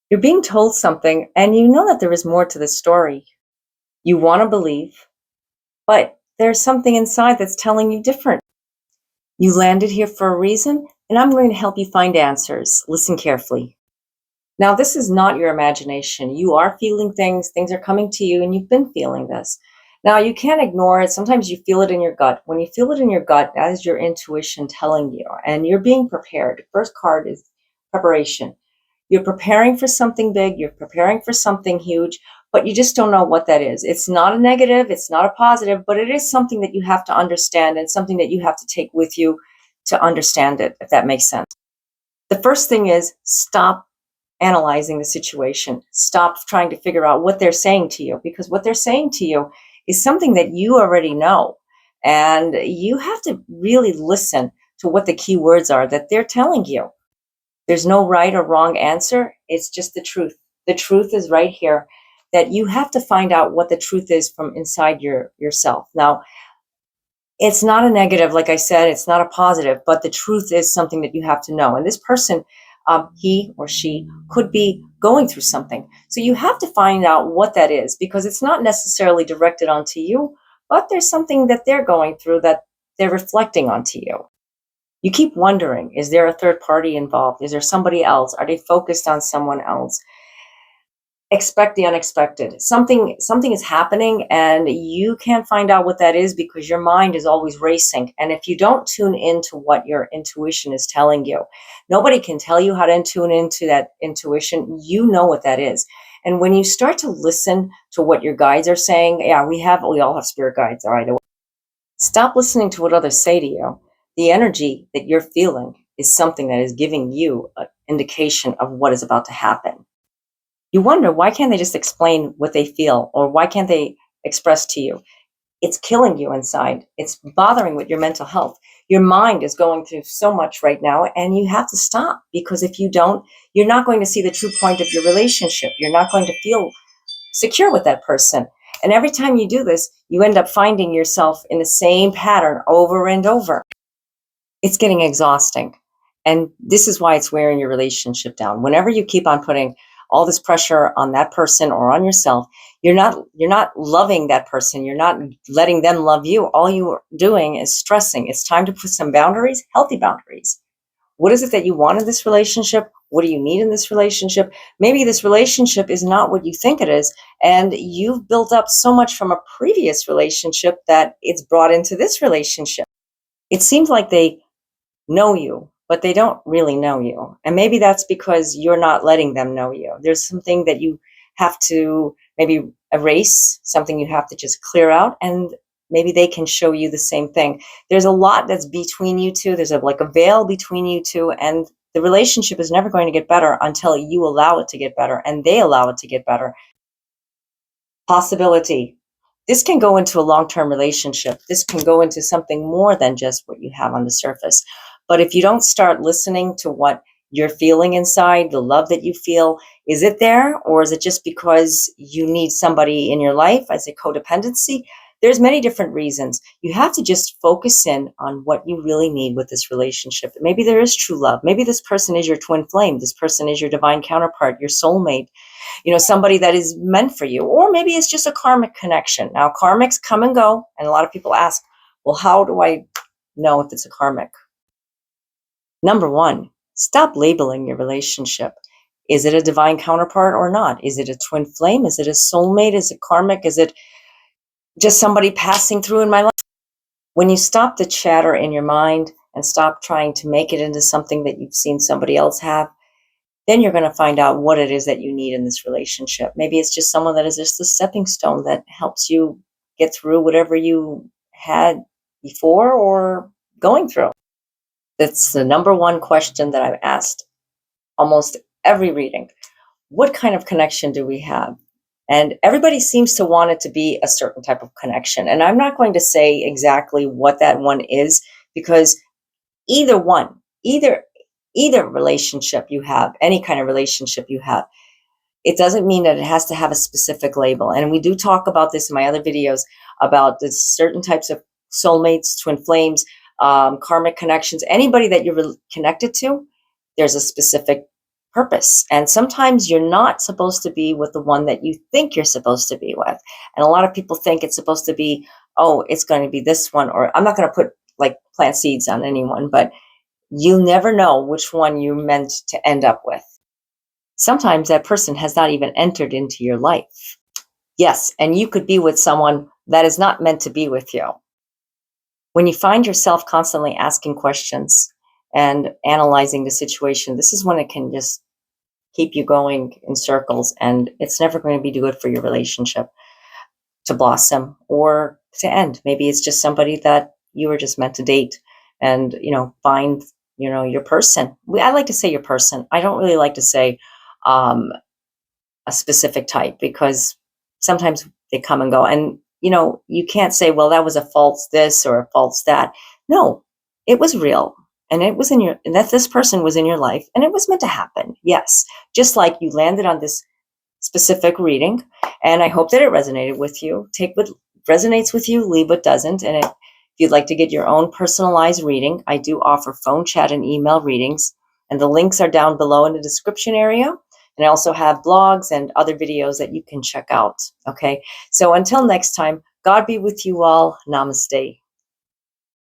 You're being told something, and you know that there is more to the story. You want to believe, but there's something inside that's telling you different. You landed here for a reason, and I'm going to help you find answers. Listen carefully. Now, this is not your imagination. You are feeling things are coming to you, and you've been feeling this. Now, you can't ignore it. Sometimes you feel it in your gut. When you feel it in your gut, that is your intuition telling you, and you're being prepared. First card is preparation. You're preparing for something big, you're preparing for something huge, but you just don't know what that is. It's not a negative, it's not a positive, but it is something that you have to understand and something that you have to take with you to understand it, if that makes sense. The first thing is stop analyzing the situation. Stop trying to figure out what they're saying to you, because what they're saying to you is something that you already know. And you have to really listen to what the key words are that they're telling you. There's no right or wrong answer. It's just the truth. The truth is right here, that you have to find out what the truth is from inside yourself. Now, it's not a negative, like I said, it's not a positive, but the truth is something that you have to know. And this person, he or she could be going through something. So you have to find out what that is, because it's not necessarily directed onto you, but there's something that they're going through that they're reflecting onto you. You keep wondering, is there a third party involved? Is there somebody else? Are they focused on someone else? Expect the unexpected. Something is happening and you can't find out what that is because your mind is always racing. And if you don't tune into what your intuition is telling you, nobody can tell you how to tune into that intuition. You know what that is. And when you start to listen to what your guides are saying, yeah, we all have spirit guides, all right. Stop listening to what others say to you. The energy that you're feeling is something that is giving you an indication of what is about to happen. You wonder, why can't they just explain what they feel, or why can't they express to you? It's killing you inside. It's bothering with your mental health. Your mind is going through so much right now, and you have to stop, because if you don't, you're not going to see the true point of your relationship. You're not going to feel secure with that person. And every time you do this, you end up finding yourself in the same pattern over and over. It's getting exhausting. And this is why it's wearing your relationship down. Whenever you keep on putting all this pressure on that person or on yourself, you're not loving that person. You're not letting them love you. All you're doing is stressing. It's time to put some boundaries, healthy boundaries. What is it that you want in this relationship? What do you need in this relationship? Maybe this relationship is not what you think it is, and you've built up so much from a previous relationship that it's brought into this relationship. It seems like they know you, but they don't really know you. And maybe that's because you're not letting them know you. There's something that you have to maybe erase, something you have to just clear out, and maybe they can show you the same thing. There's a lot that's between you two. There's like a veil between you two, and the relationship is never going to get better until you allow it to get better and they allow it to get better. Possibility. This can go into a long-term relationship. This can go into something more than just what you have on the surface. But if you don't start listening to what you're feeling inside, the love that you feel, is it there, or is it just because you need somebody in your life as a codependency? There's many different reasons. You have to just focus in on what you really need with this relationship. Maybe there is true love. Maybe this person is your twin flame. This person is your divine counterpart, your soulmate, somebody that is meant for you. Or maybe it's just a karmic connection. Now, karmics come and go, and a lot of people ask, well, how do I know if it's a karmic? Number one, stop labeling your relationship. Is it a divine counterpart or not? Is it a twin flame? Is it a soulmate? Is it karmic? Is it just somebody passing through in my life? When you stop the chatter in your mind and stop trying to make it into something that you've seen somebody else have, then you're going to find out what it is that you need in this relationship. Maybe it's just someone that is just a stepping stone that helps you get through whatever you had before or going through. That's the number one question that I've asked almost every reading. What kind of connection do we have? And everybody seems to want it to be a certain type of connection. And I'm not going to say exactly what that one is, because either one, either relationship you have, any kind of relationship you have, it doesn't mean that it has to have a specific label. And we do talk about this in my other videos about the certain types of soulmates, twin flames, karmic connections. Anybody that you're connected to, there's a specific purpose. And sometimes you're not supposed to be with the one that you think you're supposed to be with. And a lot of people think it's supposed to be, oh, it's going to be this one, or I'm not going to put like plant seeds on anyone, but you never know which one you're meant to end up with. Sometimes that person has not even entered into your life. Yes, and you could be with someone that is not meant to be with you. When you find yourself constantly asking questions and analyzing the situation, this is when it can just keep you going in circles, and it's never going to be good for your relationship to blossom or to end. Maybe it's just somebody that you were just meant to date and, find, your person. I like to say your person. I don't really like to say a specific type, because sometimes they come and go. And, you can't say, well, that was a false this or a false that. No, it was real. And it was and that this person was in your life and it was meant to happen. Yes. Just like you landed on this specific reading. And I hope that it resonated with you. Take what resonates with you, leave what doesn't. And if you'd like to get your own personalized reading, I do offer phone, chat, and email readings. And the links are down below in the description area. And I also have blogs and other videos that you can check out. Okay. So until next time, God be with you all. Namaste.